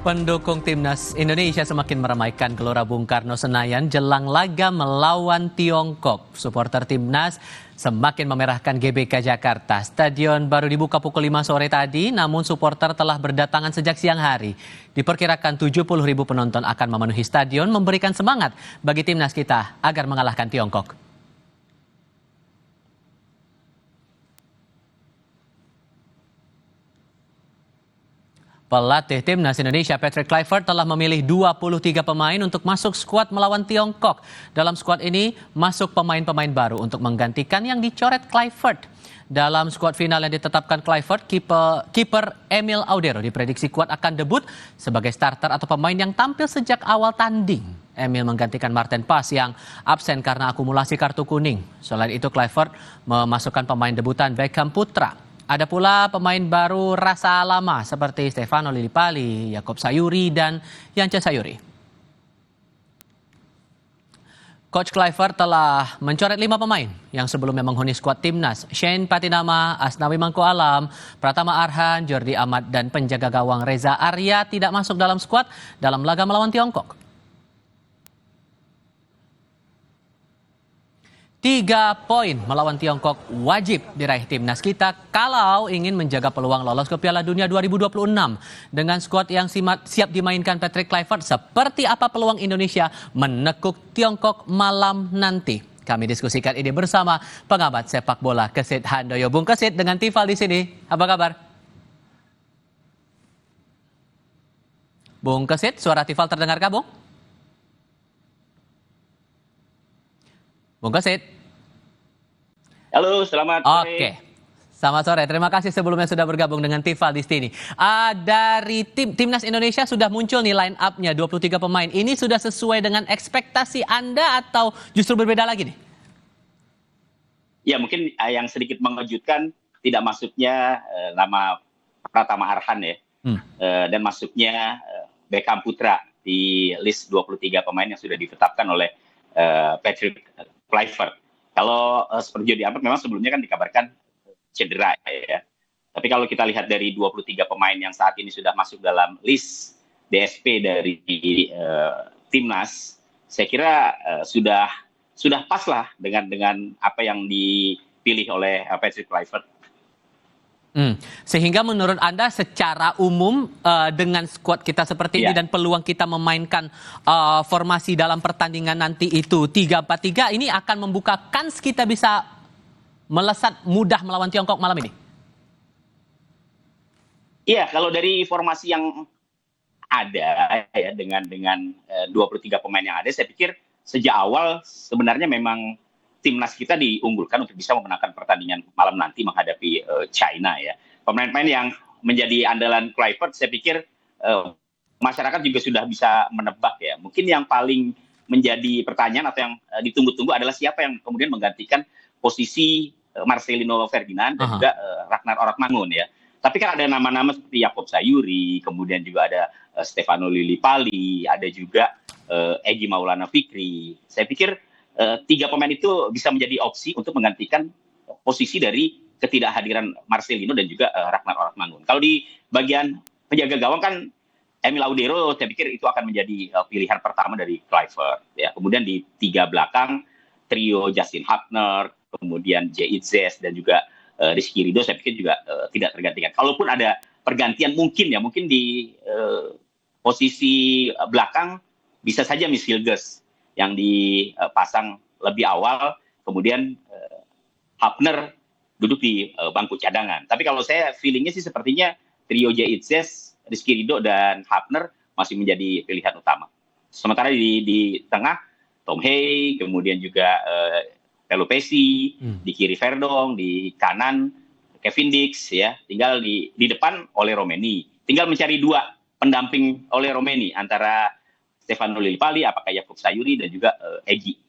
Pendukung timnas Indonesia semakin meramaikan Gelora Bung Karno Senayan jelang laga melawan Tiongkok. Supporter timnas semakin memerahkan GBK Jakarta. Stadion baru dibuka pukul 5 sore tadi, namun supporter telah berdatangan sejak siang hari. Diperkirakan 70.000 penonton akan memenuhi stadion memberikan semangat bagi timnas kita agar mengalahkan Tiongkok. Pelatih timnas Indonesia Patrick Kluivert telah memilih 23 pemain untuk masuk skuad melawan Tiongkok. Dalam skuad ini masuk pemain-pemain baru untuk menggantikan yang dicoret Kluivert. Dalam skuad final yang ditetapkan Kluivert, kiper Emil Audero diprediksi kuat akan debut sebagai starter atau pemain yang tampil sejak awal tanding. Emil menggantikan Marten Pas yang absen karena akumulasi kartu kuning. Selain itu Kluivert memasukkan pemain debutan Beckham Putra. Ada pula pemain baru rasa lama seperti Stefano Lillipali, Yaakob Sayuri, dan Yance Sayuri. Coach Kluivert telah mencoret 5 pemain yang sebelumnya menghuni skuad timnas. Shane Patinama, Asnawi Mangko Alam, Pratama Arhan, Jordi Amat, dan penjaga gawang Reza Arya tidak masuk dalam skuad dalam laga melawan Tiongkok. 3 poin melawan Tiongkok wajib diraih timnas kita kalau ingin menjaga peluang lolos ke Piala Dunia 2026. Dengan skuad yang siap dimainkan Patrick Kluivert, seperti apa peluang Indonesia menekuk Tiongkok malam nanti? Kami diskusikan ini bersama pengamat sepak bola Kesit Handoyo. Bung Kesit dengan Tifal di sini. Apa kabar? Bung Kesit, suara Tifal terdengarkah, Bung? Bung Kesit. Halo, selamat sore. Oke, selamat sore. Terima kasih sebelumnya sudah bergabung dengan Tifal di sini. Dari timnas Indonesia sudah muncul nih line up-nya 23 pemain. Ini sudah sesuai dengan ekspektasi Anda atau justru berbeda lagi nih? Ya, mungkin yang sedikit mengejutkan tidak masuknya nama Pratama Arhan ya. Dan masuknya Beckham Putra di list 23 pemain yang sudah ditetapkan oleh Patrick Kluivert. Kalau seperti Jordi Amat memang sebelumnya kan dikabarkan cedera ya. Tapi kalau kita lihat dari 23 pemain yang saat ini sudah masuk dalam list DSP dari timnas, saya kira sudah pas lah dengan apa yang dipilih oleh Patrick Kluivert. Sehingga menurut Anda secara umum dengan skuad kita seperti ini dan peluang kita memainkan formasi dalam pertandingan nanti itu 3-4-3 ini akan membuka kans kita bisa melesat mudah melawan Tiongkok malam ini? Iya, kalau dari formasi yang ada ya dengan 23 pemain yang ada, saya pikir sejak awal sebenarnya memang timnas kita diunggulkan untuk bisa memenangkan pertandingan malam nanti menghadapi China ya. Pemain-pemain yang menjadi andalan Kluivert, saya pikir masyarakat juga sudah bisa menebak ya. Mungkin yang paling menjadi pertanyaan atau yang ditunggu-tunggu adalah siapa yang kemudian menggantikan posisi Marcelino Ferdinand dan juga Ragnar Oragmangun ya. Tapi kan ada nama-nama seperti Yaakob Sayuri, kemudian juga ada Stefano Lillipali, ada juga Egy Maulana Fikri. Saya pikir 3 pemain itu bisa menjadi opsi untuk menggantikan posisi dari ketidakhadiran Marcelino dan juga Ragnar Oragmangun. Kalau di bagian penjaga gawang kan Emil Audero, saya pikir itu akan menjadi pilihan pertama dari Kluivert. Ya. Kemudian di 3 belakang, trio Justin Hapner, kemudian J.I.Z. dan juga Rizky Ridho, saya pikir juga tidak tergantikan. Kalaupun ada pergantian mungkin di posisi belakang, bisa saja Miss Hilgers yang dipasang lebih awal, kemudian Hapner duduk di bangku cadangan. Tapi kalau saya feelingnya sih sepertinya trio J.I.Z., Rizky Ridho, dan Hapner masih menjadi pilihan utama. Sementara di tengah, Tom Hey, kemudian juga Telo Pessi, di kiri Verdong, di kanan Kevin Dix, ya. Tinggal di depan oleh Romeni. Tinggal mencari 2 pendamping oleh Romeni antara Stefano Lillipali, apakah Yaakob Sayuri, dan juga Egy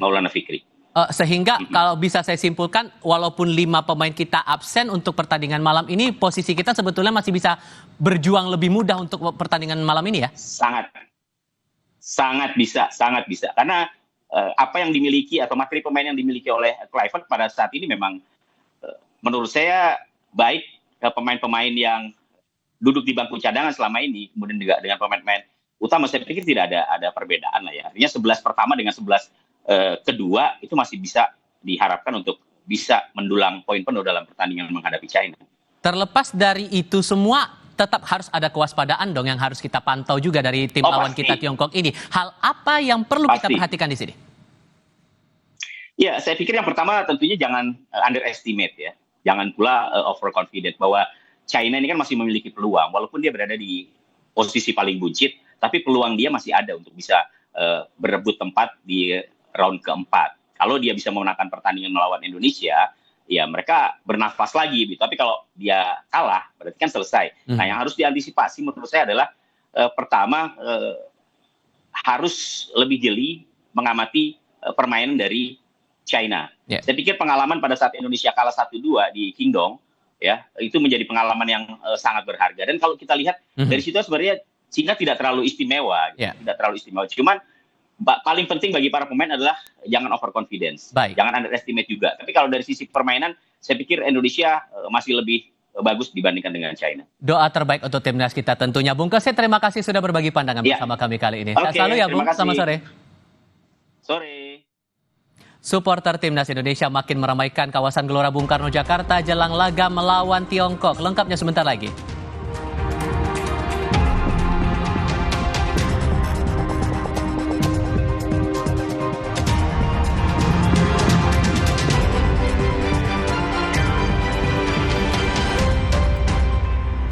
Maulana Fikri. Sehingga kalau bisa saya simpulkan, walaupun 5 pemain kita absen untuk pertandingan malam ini, posisi kita sebetulnya masih bisa berjuang lebih mudah untuk pertandingan malam ini ya? Sangat bisa. Karena apa yang dimiliki atau materi pemain yang dimiliki oleh Kluivert pada saat ini memang menurut saya baik pemain-pemain yang duduk di bangku cadangan selama ini, kemudian juga dengan pemain-pemain utama, saya pikir tidak ada perbedaan lah ya. Artinya 11 pertama dengan 11 kedua itu masih bisa diharapkan untuk bisa mendulang poin penuh dalam pertandingan menghadapi China. Terlepas dari itu semua, tetap harus ada kewaspadaan dong yang harus kita pantau juga dari tim lawan pasti. kita Tiongkok ini. Hal apa yang perlu kita Pasti. perhatikan di sini? Ya, saya pikir yang pertama tentunya jangan underestimate ya. Jangan pula overconfident bahwa China ini kan masih memiliki peluang. Walaupun dia berada di posisi paling buncit, tapi peluang dia masih ada untuk bisa berebut tempat di round keempat. Kalau dia bisa memenangkan pertandingan melawan Indonesia, ya mereka bernafas lagi. Gitu. Tapi kalau dia kalah, berarti kan selesai. Nah, yang harus diantisipasi menurut saya adalah pertama harus lebih jeli mengamati permainan dari China. Yeah. Saya pikir pengalaman pada saat Indonesia kalah 1-2 di Qingdong, ya itu menjadi pengalaman yang sangat berharga. Dan kalau kita lihat dari situ sebenarnya China tidak terlalu istimewa, Yeah. tidak terlalu istimewa. Cuman paling penting bagi para pemain adalah jangan overconfidence, Baik. jangan underestimate juga. Tapi kalau dari sisi permainan, saya pikir Indonesia masih lebih bagus dibandingkan dengan China. Doa terbaik untuk timnas kita tentunya. Bung Kesit, terima kasih sudah berbagi pandangan bersama kami kali ini. Sehat selalu ya Bung, selamat sore. Sore. Supporter timnas Indonesia makin meramaikan kawasan Gelora Bung Karno Jakarta jelang laga melawan Tiongkok. Lengkapnya sebentar lagi.